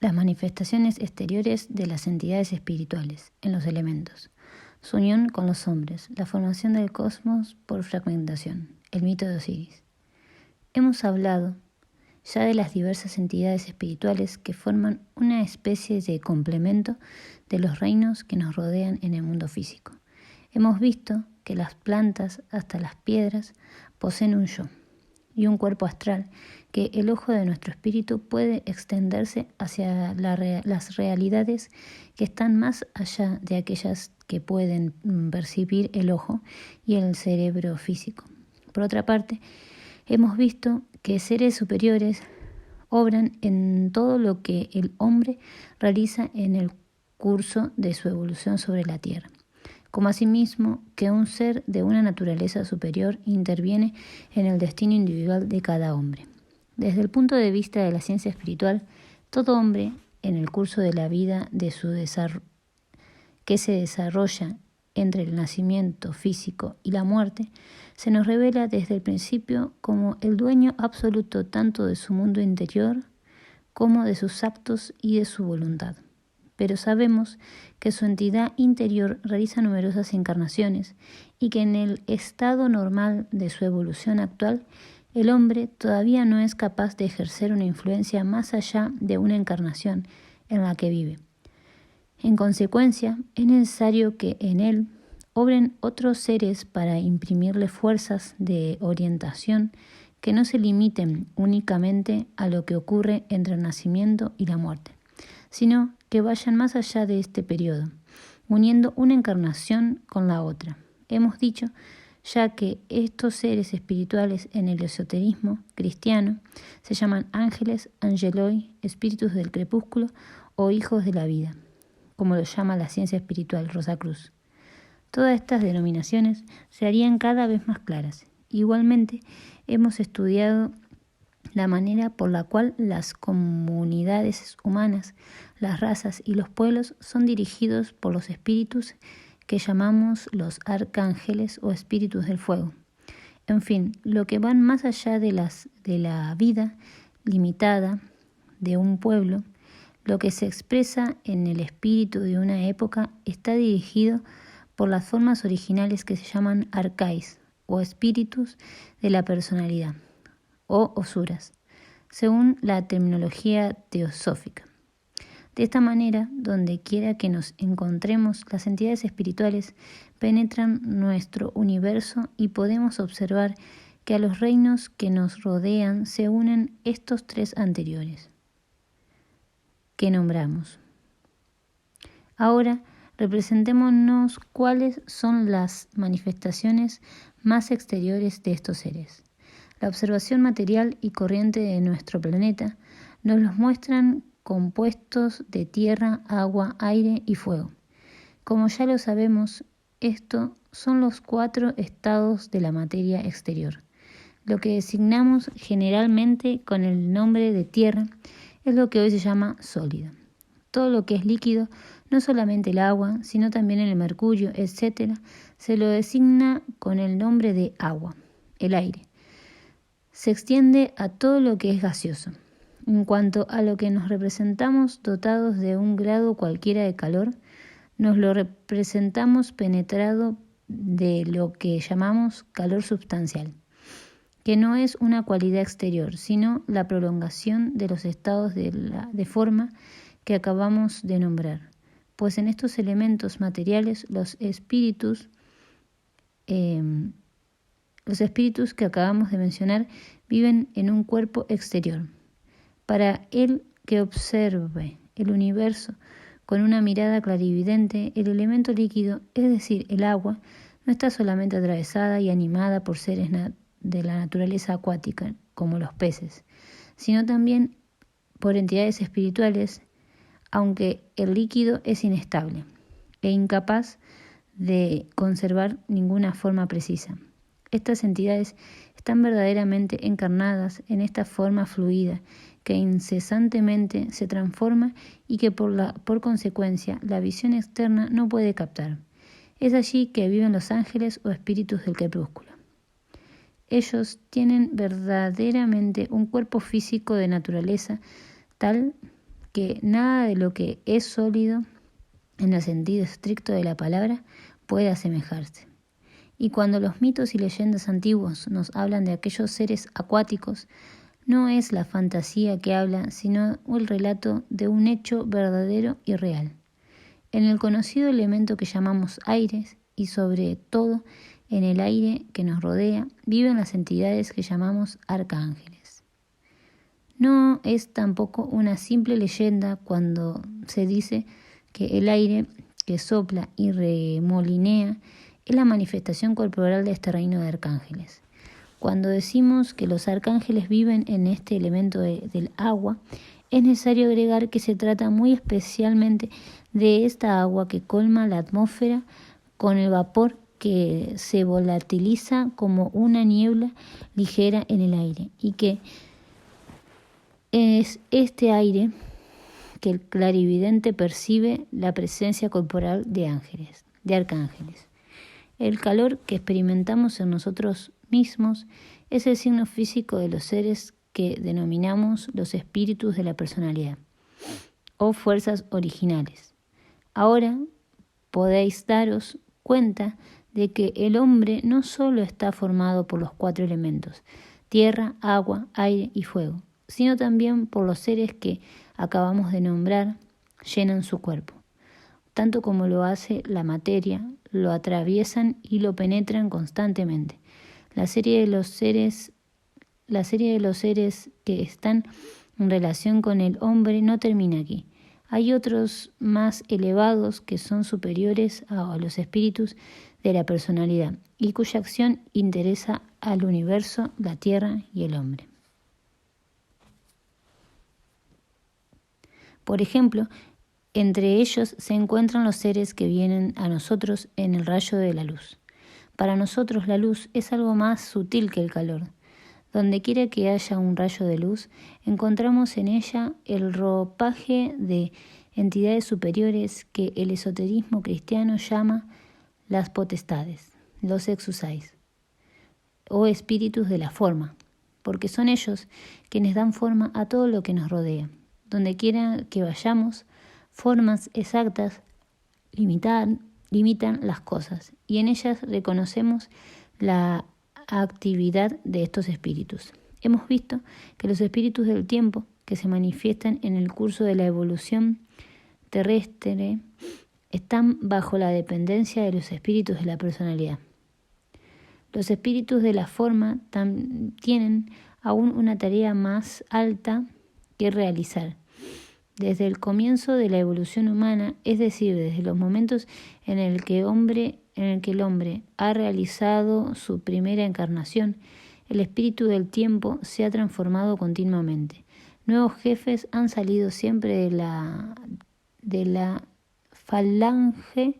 las manifestaciones exteriores de las entidades espirituales en los elementos, su unión con los hombres, la formación del cosmos por fragmentación, el mito de Osiris. Hemos hablado ya de las diversas entidades espirituales que forman una especie de complemento de los reinos que nos rodean en el mundo físico. Hemos visto que las plantas, hasta las piedras, poseen un yo y un cuerpo astral, que el ojo de nuestro espíritu puede extenderse hacia las realidades que están más allá de aquellas que pueden percibir el ojo y el cerebro físico. Por otra parte, hemos visto que seres superiores obran en todo lo que el hombre realiza en el curso de su evolución sobre la Tierra, como asimismo que un ser de una naturaleza superior interviene en el destino individual de cada hombre. Desde el punto de vista de la ciencia espiritual, todo hombre, en el curso de la vida de su que se desarrolla entre el nacimiento físico y la muerte, se nos revela desde el principio como el dueño absoluto tanto de su mundo interior como de sus actos y de su voluntad. Pero sabemos que su entidad interior realiza numerosas encarnaciones y que en el estado normal de su evolución actual, el hombre todavía no es capaz de ejercer una influencia más allá de una encarnación en la que vive. En consecuencia, es necesario que en él obren otros seres para imprimirle fuerzas de orientación que no se limiten únicamente a lo que ocurre entre el nacimiento y la muerte, sino que vayan más allá de este periodo, uniendo una encarnación con la otra. Hemos dicho ya que estos seres espirituales en el esoterismo cristiano se llaman ángeles, angeloi, espíritus del crepúsculo o hijos de la vida, como lo llama la ciencia espiritual Rosacruz. Todas estas denominaciones se harían cada vez más claras. Igualmente, hemos estudiado la manera por la cual las comunidades humanas, las razas y los pueblos son dirigidos por los espíritus que llamamos los arcángeles o espíritus del fuego. En fin, lo que van más allá de la vida limitada de un pueblo, lo que se expresa en el espíritu de una época está dirigido por las formas originales que se llaman arcais o espíritus de la personalidad o osuras, según la terminología teosófica. De esta manera, donde quiera que nos encontremos, las entidades espirituales penetran nuestro universo y podemos observar que a los reinos que nos rodean se unen estos tres anteriores que nombramos. Ahora, representémonos cuáles son las manifestaciones más exteriores de estos seres. La observación material y corriente de nuestro planeta nos los muestran compuestos de tierra, agua, aire y fuego. Como ya lo sabemos, estos son los 4 estados de la materia exterior. Lo que designamos generalmente con el nombre de tierra es lo que hoy se llama sólido. Todo lo que es líquido, no solamente el agua, sino también el mercurio, etc., se lo designa con el nombre de agua, el aire. Se extiende a todo lo que es gaseoso. En cuanto a lo que nos representamos dotados de un grado cualquiera de calor, nos lo representamos penetrado de lo que llamamos calor substancial, que no es una cualidad exterior, sino la prolongación de los estados de forma que acabamos de nombrar. Pues en estos elementos materiales los espíritus que acabamos de mencionar viven en un cuerpo exterior. Para el que observe el universo con una mirada clarividente, el elemento líquido, es decir, el agua, no está solamente atravesada y animada por seres de la naturaleza acuática, como los peces, sino también por entidades espirituales, aunque el líquido es inestable e incapaz de conservar ninguna forma precisa. Estas entidades están verdaderamente encarnadas en esta forma fluida que incesantemente se transforma y que por consecuencia la visión externa no puede captar. Es allí que viven los ángeles o espíritus del crepúsculo. Ellos tienen verdaderamente un cuerpo físico de naturaleza tal que nada de lo que es sólido, en el sentido estricto de la palabra, puede asemejarse. Y cuando los mitos y leyendas antiguos nos hablan de aquellos seres acuáticos, no es la fantasía que habla, sino el relato de un hecho verdadero y real. En el conocido elemento que llamamos aires, y sobre todo en el aire que nos rodea, viven las entidades que llamamos arcángeles. No es tampoco una simple leyenda cuando se dice que el aire que sopla y remolinea es la manifestación corporal de este reino de arcángeles. Cuando decimos que los arcángeles viven en este elemento del agua, es necesario agregar que se trata muy especialmente de esta agua que colma la atmósfera con el vapor que se volatiliza como una niebla ligera en el aire, y que es este aire que el clarividente percibe la presencia corporal de arcángeles. El calor que experimentamos en nosotros mismos es el signo físico de los seres que denominamos los espíritus de la personalidad o fuerzas originales. Ahora podéis daros cuenta de que el hombre no solo está formado por los 4 elementos, tierra, agua, aire y fuego, sino también por los seres que acabamos de nombrar, llenan su cuerpo. Tanto como lo hace la materia, lo atraviesan y lo penetran constantemente. La serie de los seres que están en relación con el hombre no termina aquí. Hay otros más elevados que son superiores a los espíritus de la personalidad y cuya acción interesa al universo, la tierra y el hombre. Por ejemplo, entre ellos se encuentran los seres que vienen a nosotros en el rayo de la luz. Para nosotros la luz es algo más sutil que el calor. Donde quiera que haya un rayo de luz, encontramos en ella el ropaje de entidades superiores que el esoterismo cristiano llama las potestades, los exusais, o espíritus de la forma, porque son ellos quienes dan forma a todo lo que nos rodea. Donde quiera que vayamos, formas exactas limitan las cosas, y en ellas reconocemos la actividad de estos espíritus. Hemos visto que los espíritus del tiempo que se manifiestan en el curso de la evolución terrestre están bajo la dependencia de los espíritus de la personalidad. Los espíritus de la forma tienen aún una tarea más alta que realizar. Desde el comienzo de la evolución humana, es decir, desde los momentos en el que el hombre ha realizado su primera encarnación, el espíritu del tiempo se ha transformado continuamente. Nuevos jefes han salido siempre de la falange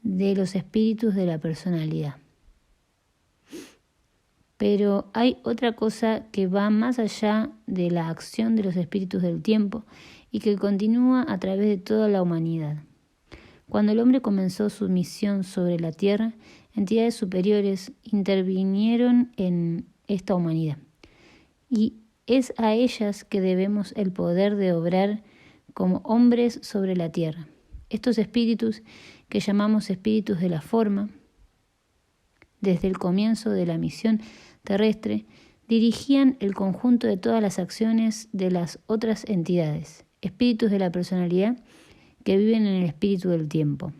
de los espíritus de la personalidad. Pero hay otra cosa que va más allá de la acción de los espíritus del tiempo y que continúa a través de toda la humanidad. Cuando el hombre comenzó su misión sobre la tierra, entidades superiores intervinieron en esta humanidad, y es a ellas que debemos el poder de obrar como hombres sobre la tierra. Estos espíritus, que llamamos espíritus de la forma, desde el comienzo de la misión terrestre, dirigían el conjunto de todas las acciones de las otras entidades, espíritus de la personalidad que viven en el espíritu del tiempo.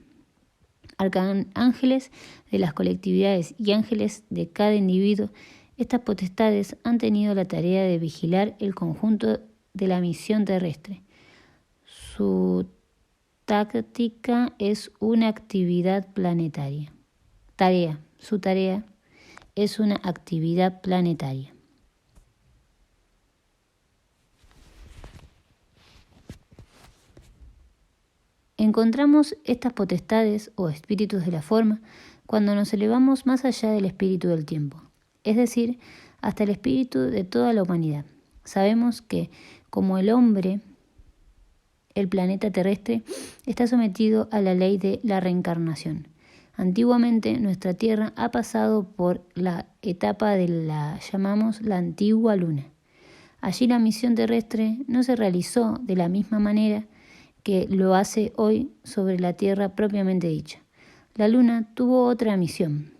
Arcángeles de las colectividades y ángeles de cada individuo, estas potestades han tenido la tarea de vigilar el conjunto de la misión terrestre. Su táctica es una actividad planetaria. Su tarea es una actividad planetaria. Encontramos estas potestades o espíritus de la forma cuando nos elevamos más allá del espíritu del tiempo, es decir, hasta el espíritu de toda la humanidad. Sabemos que, como el hombre, el planeta terrestre está sometido a la ley de la reencarnación. Antiguamente, nuestra Tierra ha pasado por la etapa llamamos la antigua luna. Allí la misión terrestre no se realizó de la misma manera que lo hace hoy sobre la Tierra propiamente dicha. La Luna tuvo otra misión.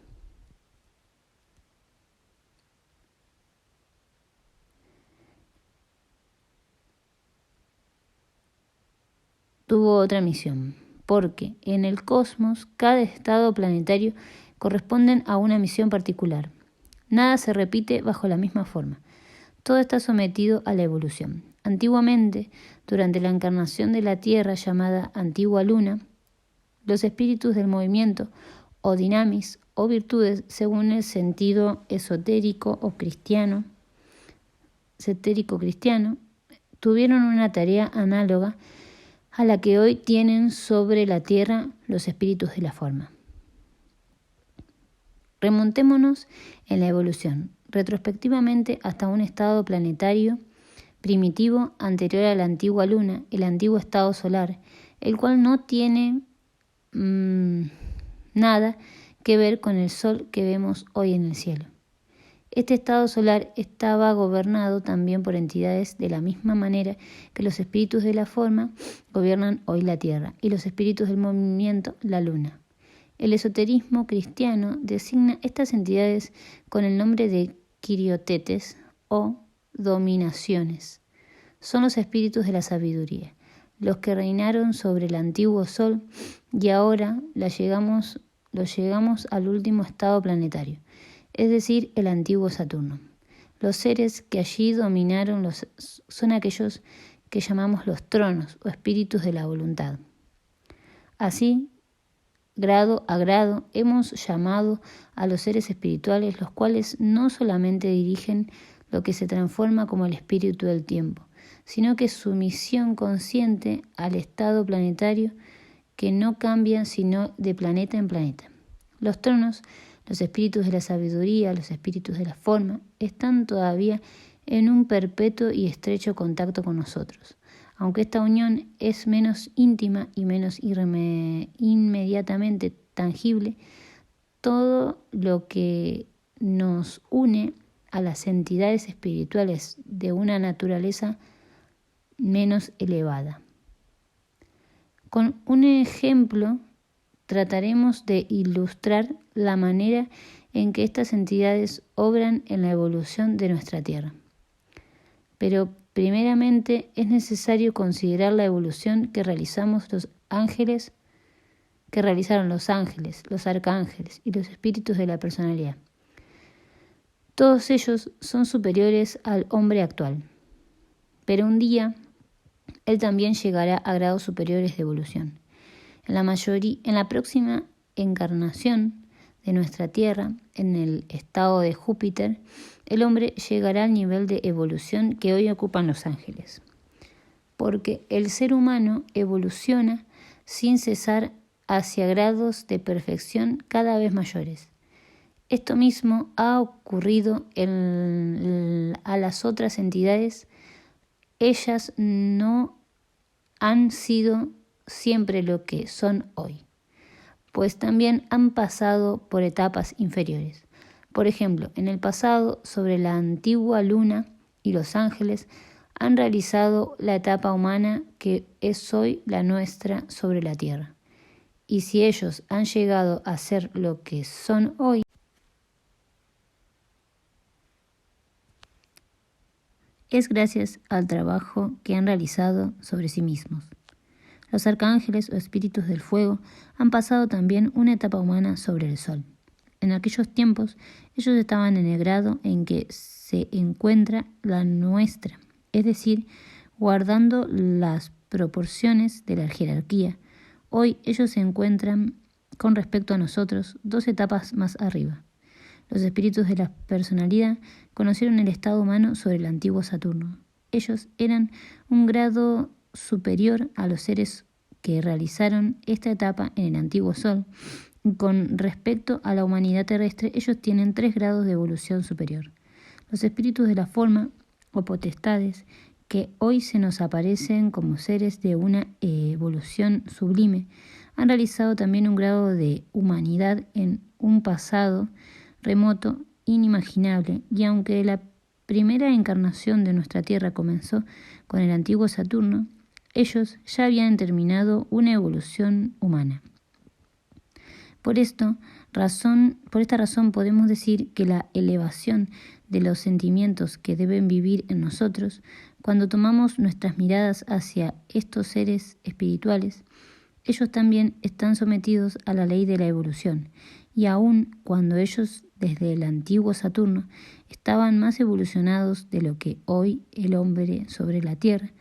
Porque en el cosmos cada estado planetario corresponde a una misión particular. Nada se repite bajo la misma forma. Todo está sometido a la evolución. Antiguamente, durante la encarnación de la Tierra llamada Antigua Luna, los espíritus del movimiento, o dinamis, o virtudes, según el sentido esotérico cristiano, tuvieron una tarea análoga a la que hoy tienen sobre la Tierra los espíritus de la forma. Remontémonos en la evolución, retrospectivamente hasta un estado planetario primitivo anterior a la antigua Luna, el antiguo estado solar, el cual no tiene nada que ver con el Sol que vemos hoy en el cielo. Este estado solar estaba gobernado también por entidades de la misma manera que los espíritus de la forma gobiernan hoy la Tierra y los espíritus del movimiento la Luna. El esoterismo cristiano designa estas entidades con el nombre de quiriotetes o dominaciones. Son los espíritus de la sabiduría, los que reinaron sobre el antiguo Sol y ahora los llegamos al último estado planetario, es decir, el antiguo Saturno. Los seres que allí dominaron son aquellos que llamamos los tronos o espíritus de la voluntad. Así, grado a grado, hemos llamado a los seres espirituales, los cuales no solamente dirigen lo que se transforma como el espíritu del tiempo, sino que su misión consciente al estado planetario que no cambia sino de planeta en planeta. Los tronos, los espíritus de la sabiduría, los espíritus de la forma, están todavía en un perpetuo y estrecho contacto con nosotros. Aunque esta unión es menos íntima y menos inmediatamente tangible, todo lo que nos une a las entidades espirituales de una naturaleza menos elevada. Con un ejemplo trataremos de ilustrar la manera en que estas entidades obran en la evolución de nuestra Tierra. Pero primeramente es necesario considerar la evolución que realizaron los ángeles, los arcángeles y los espíritus de la personalidad. Todos ellos son superiores al hombre actual, pero un día él también llegará a grados superiores de evolución. En la próxima encarnación de nuestra Tierra, en el estado de Júpiter, el hombre llegará al nivel de evolución que hoy ocupan los ángeles, porque el ser humano evoluciona sin cesar hacia grados de perfección cada vez mayores. Esto mismo ha ocurrido a las otras entidades. Ellas no han sido siempre lo que son hoy, pues también han pasado por etapas inferiores. Por ejemplo, en el pasado, sobre la antigua Luna y los ángeles han realizado la etapa humana que es hoy la nuestra sobre la Tierra. Y si ellos han llegado a ser lo que son hoy, es gracias al trabajo que han realizado sobre sí mismos. Los arcángeles o espíritus del fuego han pasado también una etapa humana sobre el Sol. En aquellos tiempos, ellos estaban en el grado en que se encuentra la nuestra, es decir, guardando las proporciones de la jerarquía. Hoy ellos se encuentran, con respecto a nosotros, 2 etapas más arriba. Los espíritus de la personalidad conocieron el estado humano sobre el antiguo Saturno. Ellos eran un grado superior a los seres que realizaron esta etapa en el antiguo Sol. Con respecto a la humanidad terrestre, ellos tienen 3 grados de evolución superior. Los espíritus de la forma o potestades que hoy se nos aparecen como seres de una evolución sublime han realizado también un grado de humanidad en un pasado remoto, inimaginable, y aunque la primera encarnación de nuestra Tierra comenzó con el antiguo Saturno, ellos ya habían terminado una evolución humana. Por esta razón podemos decir que la elevación de los sentimientos que deben vivir en nosotros, cuando tomamos nuestras miradas hacia estos seres espirituales, ellos también están sometidos a la ley de la evolución, y aun cuando ellos desde el antiguo Saturno estaban más evolucionados de lo que hoy el hombre sobre la Tierra,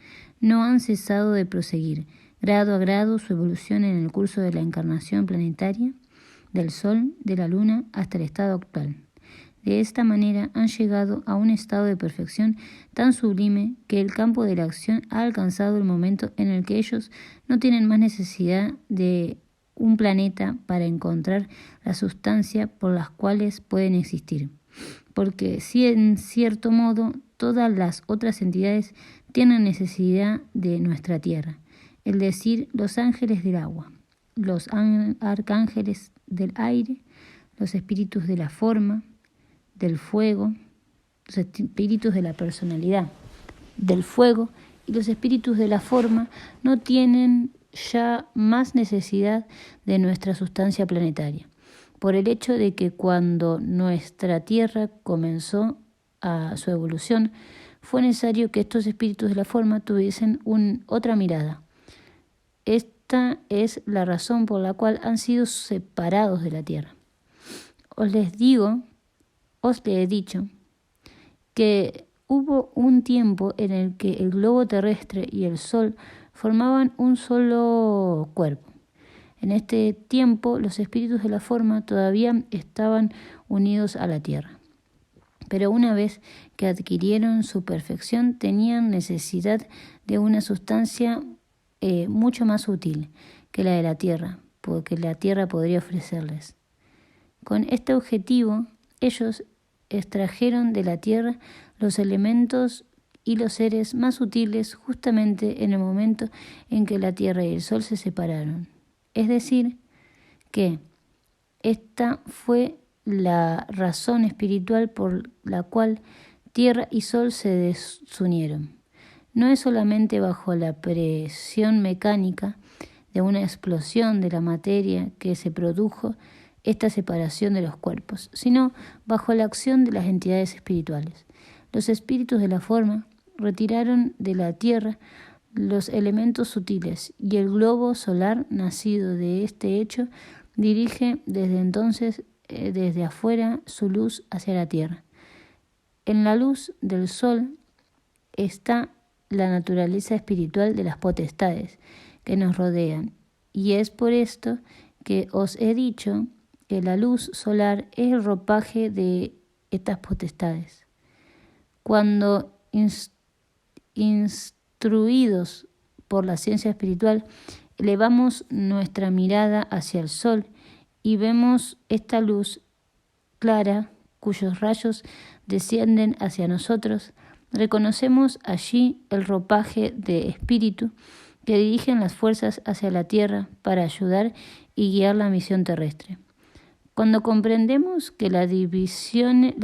no han cesado de proseguir grado a grado su evolución en el curso de la encarnación planetaria, del Sol, de la Luna, hasta el estado actual. De esta manera han llegado a un estado de perfección tan sublime que el campo de la acción ha alcanzado el momento en el que ellos no tienen más necesidad de un planeta para encontrar la sustancia por las cuales pueden existir. Porque si en cierto modo todas las otras entidades tienen necesidad de nuestra Tierra, es decir, los ángeles del agua, los arcángeles del aire, los espíritus de la forma, del fuego, los espíritus de la personalidad, del fuego y los espíritus de la forma no tienen ya más necesidad de nuestra sustancia planetaria, por el hecho de que cuando nuestra Tierra comenzó a su evolución, fue necesario que estos espíritus de la forma tuviesen otra mirada. Esta es la razón por la cual han sido separados de la Tierra. Os le he dicho que hubo un tiempo en el que el globo terrestre y el Sol formaban un solo cuerpo. En este tiempo los espíritus de la forma todavía estaban unidos a la Tierra. Pero una vez que adquirieron su perfección, tenían necesidad de una sustancia mucho más útil que la de la Tierra, porque la Tierra podría ofrecerles. Con este objetivo, ellos extrajeron de la Tierra los elementos y los seres más sutiles justamente en el momento en que la Tierra y el Sol se separaron. Es decir, que esta fue la razón espiritual por la cual Tierra y Sol se desunieron. No es solamente bajo la presión mecánica de una explosión de la materia que se produjo esta separación de los cuerpos, sino bajo la acción de las entidades espirituales. Los espíritus de la forma retiraron de la Tierra los elementos sutiles y el globo solar nacido de este hecho dirige desde entonces desde afuera su luz hacia la Tierra. En la luz del Sol está la naturaleza espiritual de las potestades que nos rodean, y es por esto que os he dicho que la luz solar es el ropaje de estas potestades. Cuando instruidos por la ciencia espiritual, elevamos nuestra mirada hacia el Sol y vemos esta luz clara cuyos rayos descienden hacia nosotros, reconocemos allí el ropaje de espíritu que dirigen las fuerzas hacia la Tierra para ayudar y guiar la misión terrestre. Cuando comprendemos que las divisiones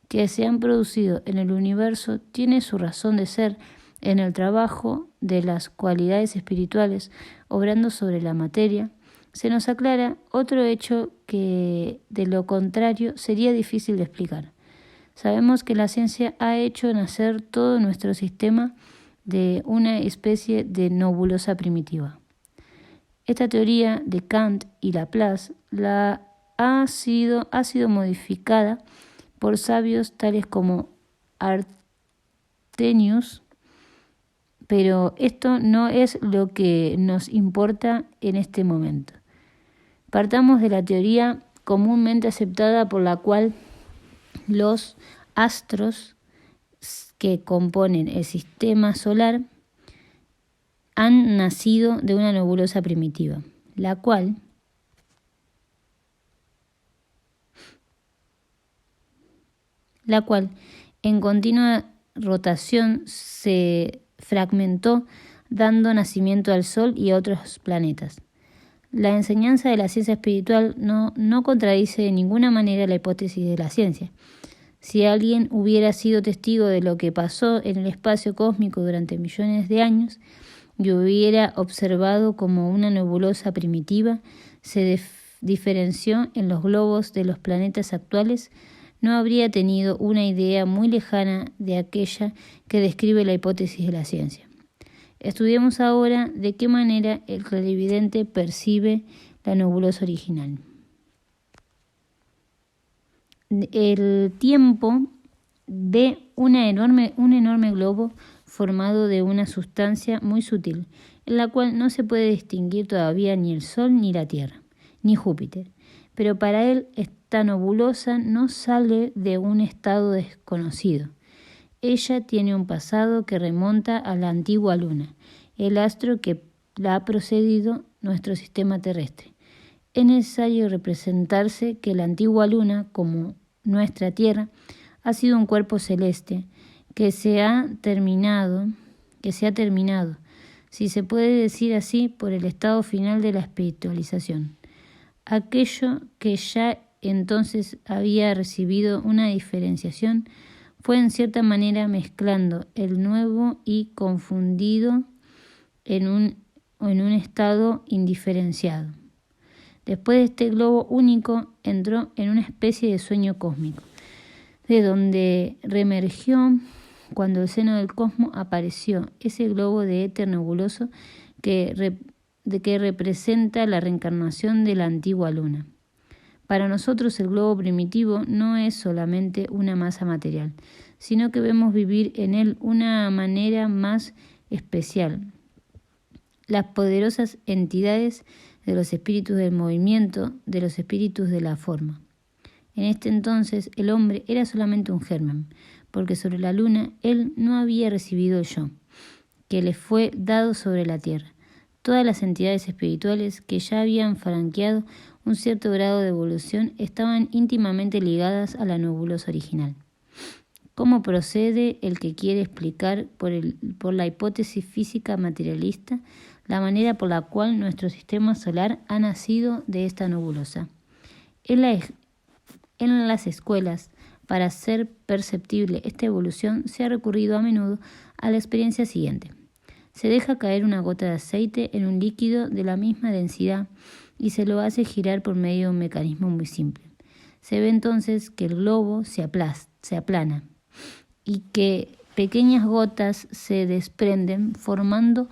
que se han producido en el universo tienen su razón de ser en el trabajo de las cualidades espirituales obrando sobre la materia, se nos aclara otro hecho que de lo contrario sería difícil de explicar. Sabemos que la ciencia ha hecho nacer todo nuestro sistema de una especie de nebulosa primitiva. Esta teoría de Kant y Laplace ha sido modificada por sabios tales como Arrhenius, pero esto no es lo que nos importa en este momento. Partamos de la teoría comúnmente aceptada por la cual los astros que componen el sistema solar han nacido de una nebulosa primitiva, la cual en continua rotación se fragmentó, dando nacimiento al Sol y a otros planetas. La enseñanza de la ciencia espiritual no contradice de ninguna manera la hipótesis de la ciencia, Si alguien hubiera sido testigo de lo que pasó en el espacio cósmico durante millones de años y hubiera observado cómo una nebulosa primitiva se diferenció en los globos de los planetas actuales, no habría tenido una idea muy lejana de aquella que describe la hipótesis de la ciencia. Estudiemos ahora de qué manera el clarividente percibe la nebulosa original. El tiempo de un enorme globo formado de una sustancia muy sutil, en la cual no se puede distinguir todavía ni el Sol ni la Tierra, ni Júpiter. Pero para él esta nebulosa no sale de un estado desconocido. Ella tiene un pasado que remonta a la antigua Luna, el astro que la ha precedido nuestro sistema terrestre. Es necesario representarse que la antigua Luna, como nuestra Tierra, ha sido un cuerpo celeste que se ha terminado, si se puede decir así, por el estado final de la espiritualización. Aquello que ya entonces había recibido una diferenciación fue en cierta manera mezclando el nuevo y confundido en un estado indiferenciado. Después de este globo único entró en una especie de sueño cósmico, de donde reemergió cuando el seno del cosmos apareció ese globo de éter nebuloso que representa la reencarnación de la antigua Luna. Para nosotros el globo primitivo no es solamente una masa material, sino que vemos vivir en él una manera más especial. Las poderosas entidades de los espíritus del movimiento, de los espíritus de la forma. En este entonces el hombre era solamente un germen, porque sobre la luna él no había recibido el yo, que le fue dado sobre la tierra. Todas las entidades espirituales que ya habían franqueado un cierto grado de evolución estaban íntimamente ligadas a la nebulosa original. ¿Cómo procede el que quiere explicar por la hipótesis física materialista la manera por la cual nuestro sistema solar ha nacido de esta nebulosa? En las escuelas, para hacer perceptible esta evolución, se ha recurrido a menudo a la experiencia siguiente. Se deja caer una gota de aceite en un líquido de la misma densidad y se lo hace girar por medio de un mecanismo muy simple. Se ve entonces que el globo se aplana y que pequeñas gotas se desprenden formando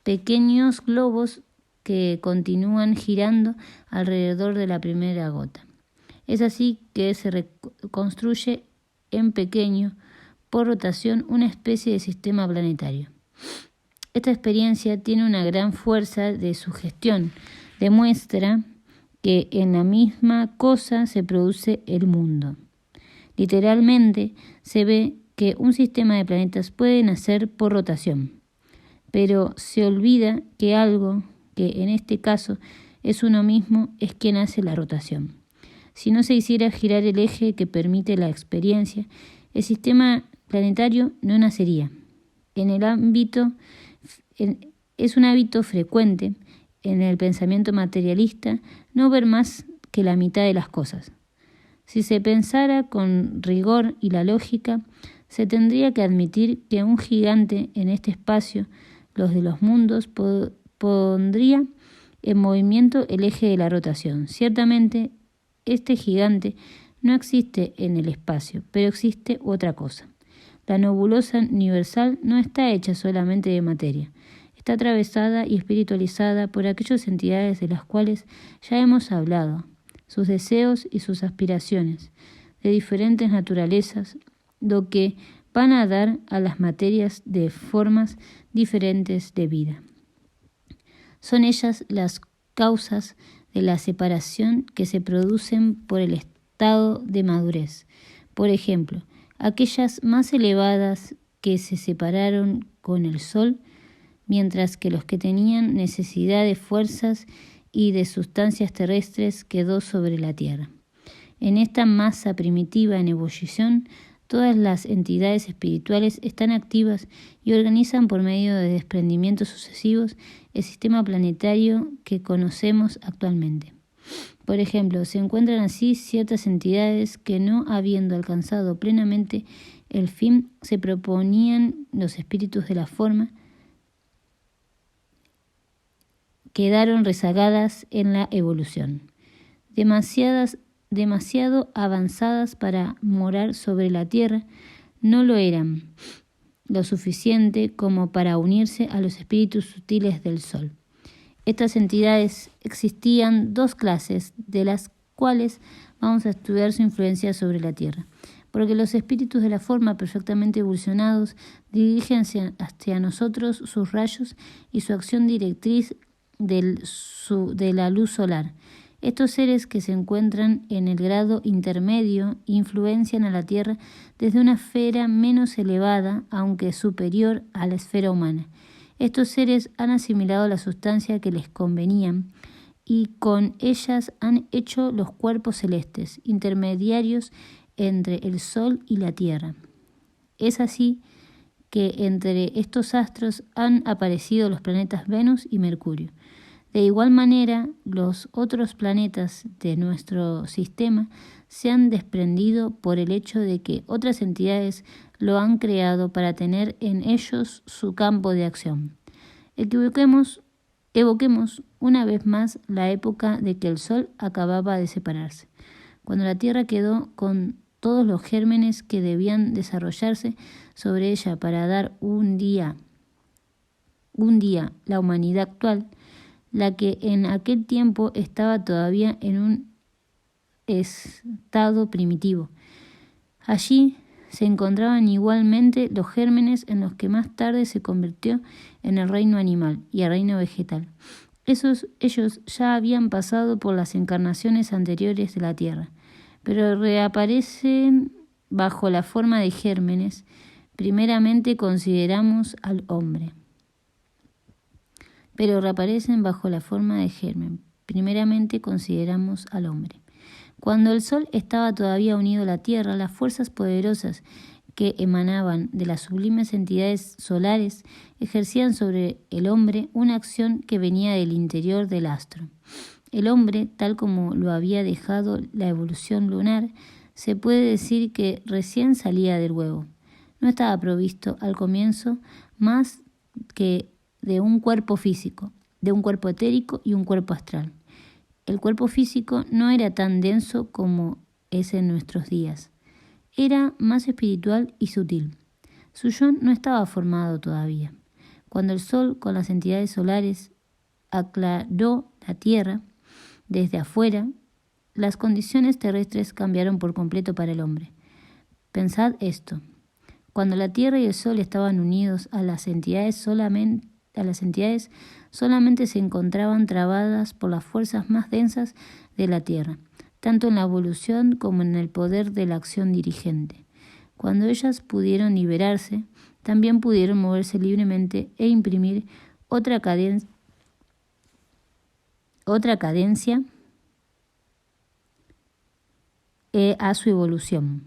pequeños globos que continúan girando alrededor de la primera gota. Es así que se reconstruye en pequeño, por rotación, una especie de sistema planetario. Esta experiencia tiene una gran fuerza de sugestión. Demuestra que en la misma cosa se produce el mundo. Literalmente se ve que un sistema de planetas puede nacer por rotación, pero se olvida que algo que en este caso es uno mismo es quien hace la rotación. Si no se hiciera girar el eje que permite la experiencia, el sistema planetario no nacería. Es un hábito frecuente en el pensamiento materialista no ver más que la mitad de las cosas. Si se pensara con rigor y la lógica, se tendría que admitir que un gigante en este espacio, los de los mundos, pondría en movimiento el eje de la rotación. Ciertamente, este gigante no existe en el espacio, pero existe otra cosa. La nebulosa universal no está hecha solamente de materia, está atravesada y espiritualizada por aquellas entidades de las cuales ya hemos hablado, sus deseos y sus aspiraciones, de diferentes naturalezas, lo que van a dar a las materias de formas diferentes de vida. Son ellas las causas de la separación que se producen por el estado de madurez. Por ejemplo, aquellas más elevadas que se separaron con el sol, mientras que los que tenían necesidad de fuerzas y de sustancias terrestres quedó sobre la tierra. En esta masa primitiva en ebullición, todas las entidades espirituales están activas y organizan por medio de desprendimientos sucesivos el sistema planetario que conocemos actualmente. Por ejemplo, se encuentran así ciertas entidades que, no habiendo alcanzado plenamente el fin, se proponían los espíritus de la forma, quedaron rezagadas en la evolución, demasiado avanzadas para morar sobre la tierra, no lo eran lo suficiente como para unirse a los espíritus sutiles del sol. Estas entidades existían dos clases, de las cuales vamos a estudiar su influencia sobre la tierra, porque los espíritus de la forma perfectamente evolucionados dirigen hacia nosotros sus rayos y su acción directriz de la luz solar. Estos seres que se encuentran en el grado intermedio influencian a la Tierra desde una esfera menos elevada, aunque superior a la esfera humana. Estos seres han asimilado la sustancia que les convenía y con ellas han hecho los cuerpos celestes, intermediarios entre el Sol y la Tierra. Es así que entre estos astros han aparecido los planetas Venus y Mercurio. De igual manera, los otros planetas de nuestro sistema se han desprendido por el hecho de que otras entidades lo han creado para tener en ellos su campo de acción. Evoquemos una vez más la época de que el Sol acababa de separarse, cuando la Tierra quedó con todos los gérmenes que debían desarrollarse sobre ella para dar un día la humanidad actual, la que en aquel tiempo estaba todavía en un estado primitivo. Allí se encontraban igualmente los gérmenes en los que más tarde se convirtió en el reino animal y el reino vegetal. Ellos ya habían pasado por las encarnaciones anteriores de la Tierra, pero reaparecen bajo la forma de gérmenes. Primeramente consideramos al hombre. Cuando el Sol estaba todavía unido a la Tierra, las fuerzas poderosas que emanaban de las sublimes entidades solares ejercían sobre el hombre una acción que venía del interior del astro. El hombre, tal como lo había dejado la evolución lunar, se puede decir que recién salía del huevo. No estaba provisto al comienzo más que de un cuerpo físico, de un cuerpo etérico y un cuerpo astral. El cuerpo físico no era tan denso como es en nuestros días. Era más espiritual y sutil. Su yo no estaba formado todavía. Cuando el Sol, con las entidades solares, aclaró la Tierra desde afuera, las condiciones terrestres cambiaron por completo para el hombre. Pensad esto. Cuando la Tierra y el Sol estaban unidos a las entidades solamente se encontraban trabadas por las fuerzas más densas de la Tierra, tanto en la evolución como en el poder de la acción dirigente. Cuando ellas pudieron liberarse, también pudieron moverse libremente e imprimir otra cadencia a su evolución,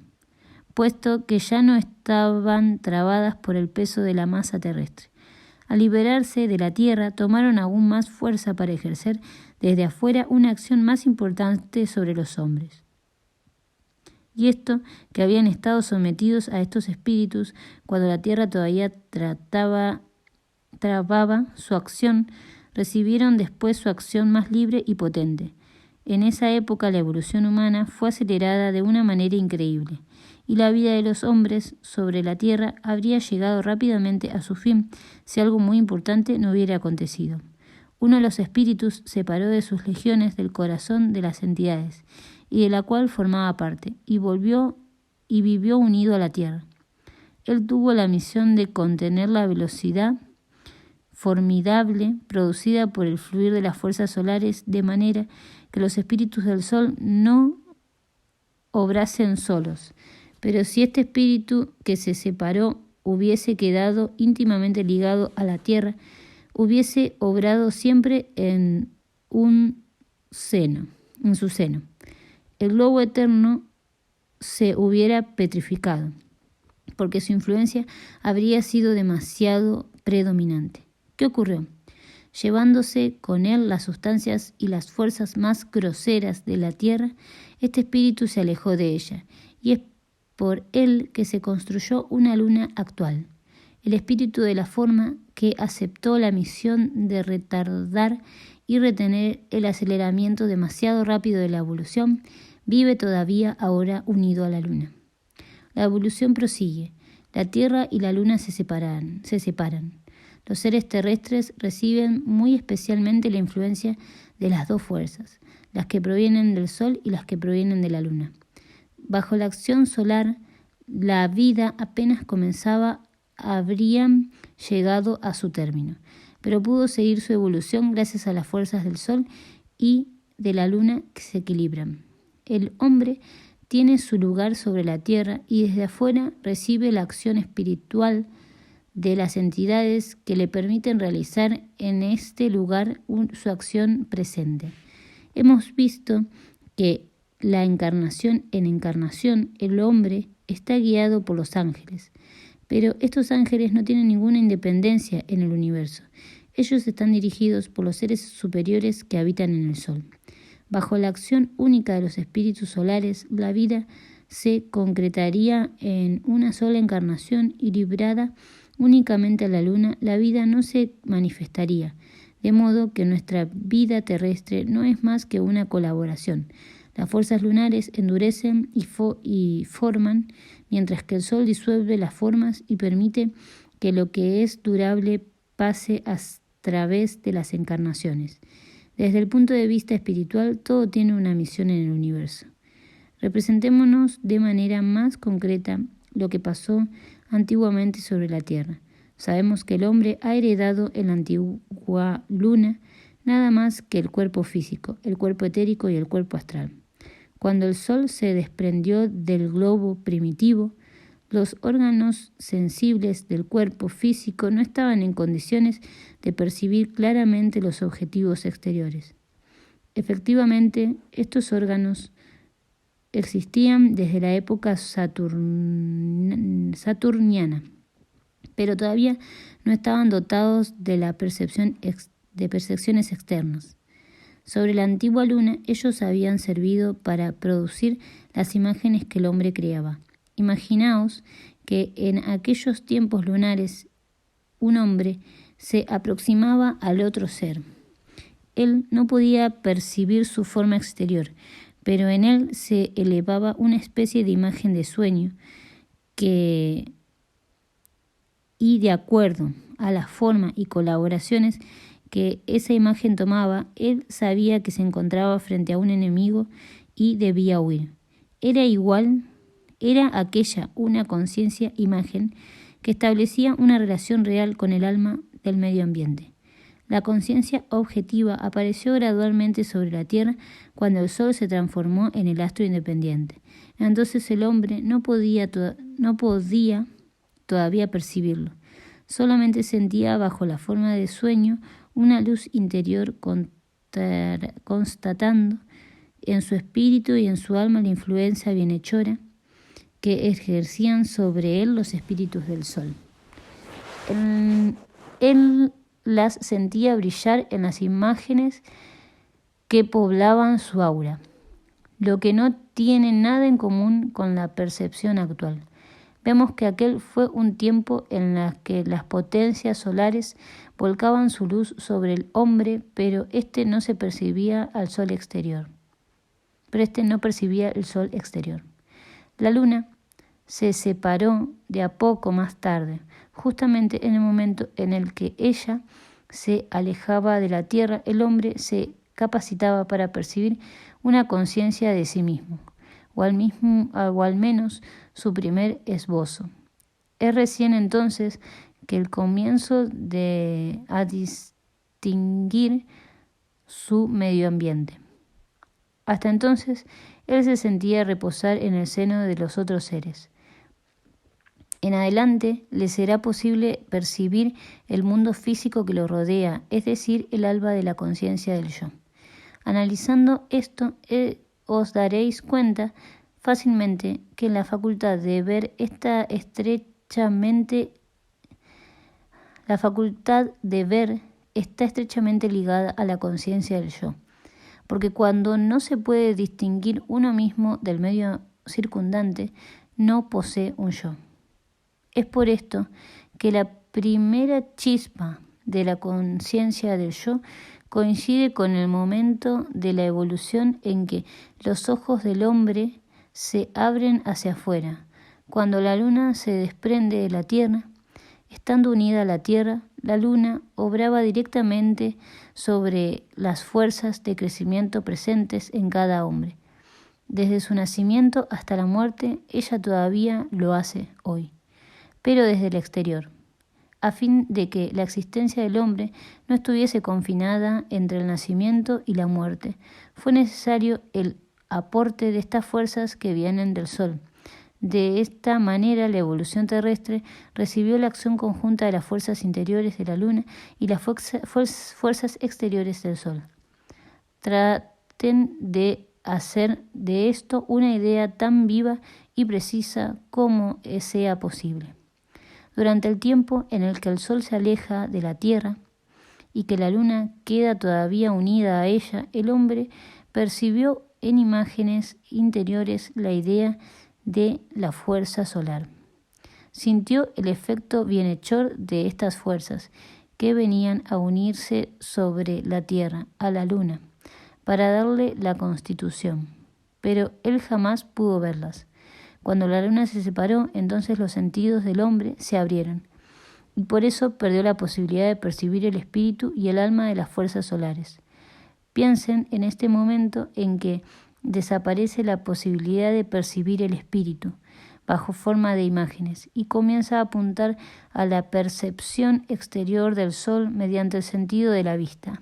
puesto que ya no estaban trabadas por el peso de la masa terrestre. Al liberarse de la Tierra, tomaron aún más fuerza para ejercer desde afuera una acción más importante sobre los hombres. Y esto, que habían estado sometidos a estos espíritus cuando la Tierra todavía trababa su acción, recibieron después su acción más libre y potente. En esa época la evolución humana fue acelerada de una manera increíble, y la vida de los hombres sobre la Tierra habría llegado rápidamente a su fin si algo muy importante no hubiera acontecido. Uno de los espíritus separó de sus legiones del corazón de las entidades, y de la cual formaba parte, y vivió unido a la Tierra. Él tuvo la misión de contener la velocidad formidable producida por el fluir de las fuerzas solares, de manera que los espíritus del Sol no obrasen solos. Pero si este espíritu que se separó hubiese quedado íntimamente ligado a la Tierra, hubiese obrado siempre en su seno. El globo eterno se hubiera petrificado, porque su influencia habría sido demasiado predominante. ¿Qué ocurrió? llevándose con él las sustancias y las fuerzas más groseras de la tierra, este espíritu se alejó de ella, y es por él que se construyó una luna actual. El espíritu de la forma, que aceptó la misión de retardar y retener el aceleramiento demasiado rápido de la evolución, vive todavía ahora unido a la luna. La evolución prosigue. La Tierra y la Luna se separan. Los seres terrestres reciben muy especialmente la influencia de las dos fuerzas, las que provienen del Sol y las que provienen de la Luna. Bajo la acción solar, la vida apenas comenzaba, habrían llegado a su término, pero pudo seguir su evolución gracias a las fuerzas del Sol y de la Luna que se equilibran. El hombre tiene su lugar sobre la tierra y desde afuera recibe la acción espiritual de las entidades que le permiten realizar en este lugar su acción presente. Hemos visto que en encarnación el hombre está guiado por los ángeles, pero estos ángeles no tienen ninguna independencia en el universo. Ellos están dirigidos por los seres superiores que habitan en el Sol. Bajo la acción única de los espíritus solares, la vida se concretaría en una sola encarnación y librada únicamente a la luna, la vida no se manifestaría, de modo que nuestra vida terrestre no es más que una colaboración. Las fuerzas lunares endurecen y forman, mientras que el Sol disuelve las formas y permite que lo que es durable pase a través de las encarnaciones. Desde el punto de vista espiritual, todo tiene una misión en el universo. Representémonos de manera más concreta lo que pasó antiguamente sobre la Tierra. Sabemos que el hombre ha heredado en la antigua luna nada más que el cuerpo físico, el cuerpo etérico y el cuerpo astral. Cuando el Sol se desprendió del globo primitivo, los órganos sensibles del cuerpo físico no estaban en condiciones de percibir claramente los objetivos exteriores. Efectivamente, estos órganos existían desde la época saturniana, pero todavía no estaban dotados de la de percepciones externas. Sobre la antigua luna, ellos habían servido para producir las imágenes que el hombre creaba. Imaginaos que en aquellos tiempos lunares un hombre se aproximaba al otro ser. Él no podía percibir su forma exterior, pero en él se elevaba una especie de imagen de sueño y de acuerdo a la forma y colaboraciones que esa imagen tomaba, él sabía que se encontraba frente a un enemigo y debía huir. Era aquella una conciencia imagen que establecía una relación real con el alma del medio ambiente. La conciencia objetiva apareció gradualmente sobre la Tierra cuando el Sol se transformó en el astro independiente. Entonces el hombre no podía todavía percibirlo. Solamente sentía bajo la forma de sueño una luz interior constatando en su espíritu y en su alma la influencia bienhechora que ejercían sobre él los espíritus del Sol. Él las sentía brillar en las imágenes que poblaban su aura, lo que no tiene nada en común con la percepción actual. Vemos que aquel fue un tiempo en el que las potencias solares volcaban su luz sobre el hombre, pero éste no percibía el sol exterior. La luna se separó de a poco más tarde, justamente en el momento en el que ella se alejaba de la tierra. El hombre se capacitaba para percibir una conciencia de sí mismo, o al menos su primer esbozo. Es recién entonces que el comienzo a distinguir su medio ambiente. Hasta entonces, él se sentía reposar en el seno de los otros seres. En adelante le será posible percibir el mundo físico que lo rodea, es decir, el alba de la conciencia del yo. Analizando esto, os daréis cuenta fácilmente que la facultad de ver está estrechamente ligada a la conciencia del yo, porque cuando no se puede distinguir uno mismo del medio circundante, no posee un yo. Es por esto que la primera chispa de la conciencia del yo coincide con el momento de la evolución en que los ojos del hombre se abren hacia afuera, cuando la luna se desprende de la tierra. Estando unida a la tierra, la luna obraba directamente sobre las fuerzas de crecimiento presentes en cada hombre. Desde su nacimiento hasta la muerte, ella todavía lo hace hoy, pero desde el exterior, a fin de que la existencia del hombre no estuviese confinada entre el nacimiento y la muerte. Fue necesario el aporte de estas fuerzas que vienen del Sol. De esta manera, la evolución terrestre recibió la acción conjunta de las fuerzas interiores de la Luna y las fuerzas exteriores del Sol. Traten de hacer de esto una idea tan viva y precisa como sea posible. Durante el tiempo en el que el Sol se aleja de la Tierra y que la Luna queda todavía unida a ella, el hombre percibió en imágenes interiores la idea de la fuerza solar. Sintió el efecto bienhechor de estas fuerzas que venían a unirse sobre la Tierra, a la Luna, para darle la constitución, pero él jamás pudo verlas. Cuando la luna se separó, entonces los sentidos del hombre se abrieron, y por eso perdió la posibilidad de percibir el espíritu y el alma de las fuerzas solares. Piensen en este momento en que desaparece la posibilidad de percibir el espíritu bajo forma de imágenes y comienza a apuntar a la percepción exterior del sol mediante el sentido de la vista.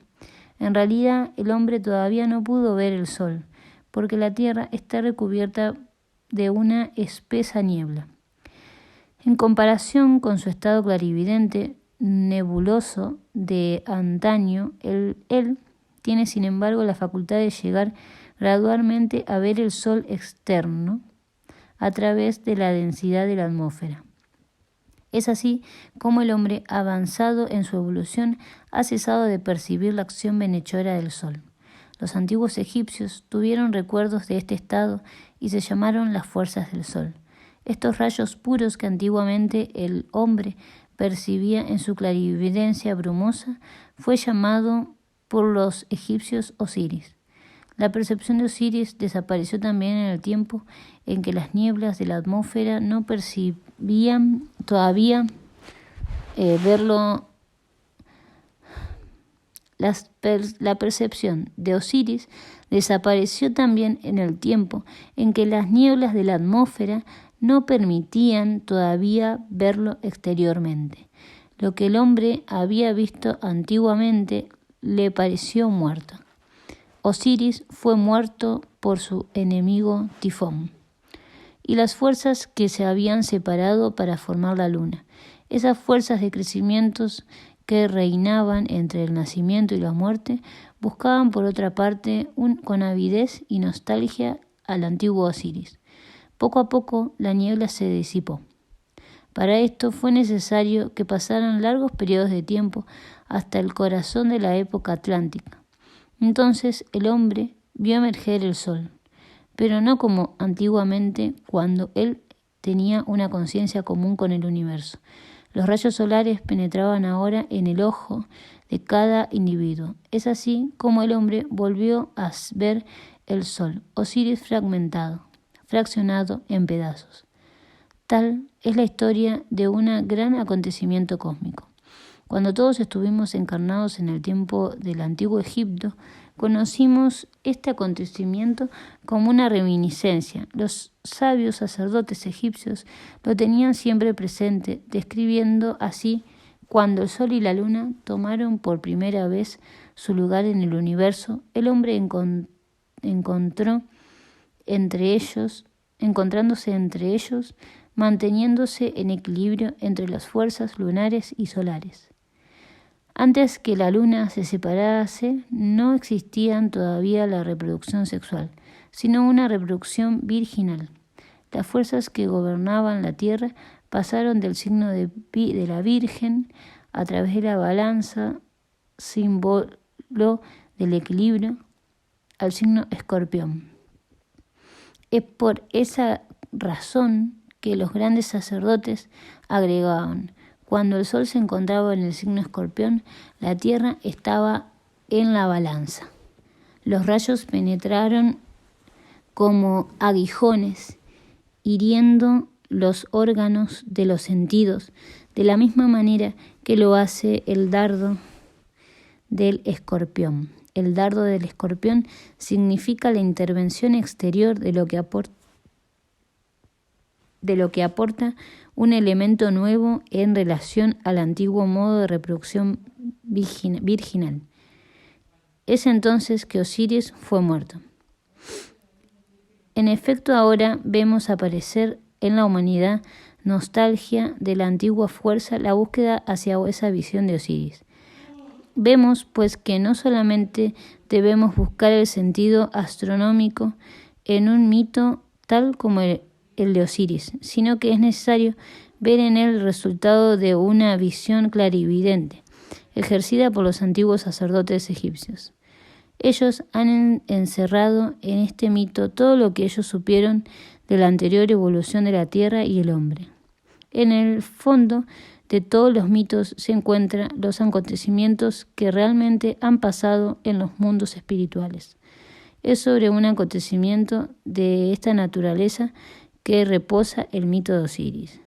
En realidad, el hombre todavía no pudo ver el sol, porque la tierra está recubierta de una espesa niebla. En comparación con su estado clarividente, nebuloso de antaño, él tiene sin embargo la facultad de llegar gradualmente a ver el sol externo a través de la densidad de la atmósfera. Es así como el hombre, avanzado en su evolución, ha cesado de percibir la acción benhechora del sol. Los antiguos egipcios tuvieron recuerdos de este estado y se llamaron las fuerzas del sol. Estos rayos puros que antiguamente el hombre percibía en su clarividencia brumosa fue llamado por los egipcios Osiris. La percepción de Osiris desapareció también en el tiempo en que las nieblas de la atmósfera no percibían todavía verlo. La percepción de Osiris desapareció también en el tiempo en que las nieblas de la atmósfera no permitían todavía verlo exteriormente. Lo que el hombre había visto antiguamente le pareció muerto. Osiris fue muerto por su enemigo Tifón y las fuerzas que se habían separado para formar la luna. Esas fuerzas de crecimientos que reinaban entre el nacimiento y la muerte, buscaban por otra parte con avidez y nostalgia al antiguo Osiris. Poco a poco la niebla se disipó. Para esto fue necesario que pasaran largos periodos de tiempo hasta el corazón de la época atlántica. Entonces el hombre vio emerger el sol, pero no como antiguamente cuando él tenía una conciencia común con el universo. Los rayos solares penetraban ahora en el ojo de cada individuo. Es así como el hombre volvió a ver el sol, Osiris fraccionado en pedazos. Tal es la historia de un gran acontecimiento cósmico. Cuando todos estuvimos encarnados en el tiempo del antiguo Egipto, conocimos este acontecimiento como una reminiscencia. Los sabios sacerdotes egipcios lo tenían siempre presente, describiendo así cuando el sol y la luna tomaron por primera vez su lugar en el universo, el hombre encontrándose entre ellos, manteniéndose en equilibrio entre las fuerzas lunares y solares. Antes que la luna se separase, no existía todavía la reproducción sexual, sino una reproducción virginal. Las fuerzas que gobernaban la tierra pasaron del signo de la Virgen a través de la balanza símbolo del equilibrio, al signo Escorpión. Es por esa razón que los grandes sacerdotes agregaban: cuando el sol se encontraba en el signo Escorpión, la tierra estaba en la balanza. Los rayos penetraron como aguijones, hiriendo los órganos de los sentidos, de la misma manera que lo hace el dardo del escorpión. El dardo del escorpión significa la intervención exterior de lo que aporta un elemento nuevo en relación al antiguo modo de reproducción virginal. Es entonces que Osiris fue muerto. En efecto, ahora vemos aparecer en la humanidad nostalgia de la antigua fuerza, la búsqueda hacia esa visión de Osiris. Vemos, pues, que no solamente debemos buscar el sentido astronómico en un mito tal como el de Osiris, sino que es necesario ver en él el resultado de una visión clarividente, ejercida por los antiguos sacerdotes egipcios. Ellos han encerrado en este mito todo lo que ellos supieron de la anterior evolución de la Tierra y el hombre. En el fondo de todos los mitos se encuentran los acontecimientos que realmente han pasado en los mundos espirituales. Es sobre un acontecimiento de esta naturaleza que reposa el mito de Osiris.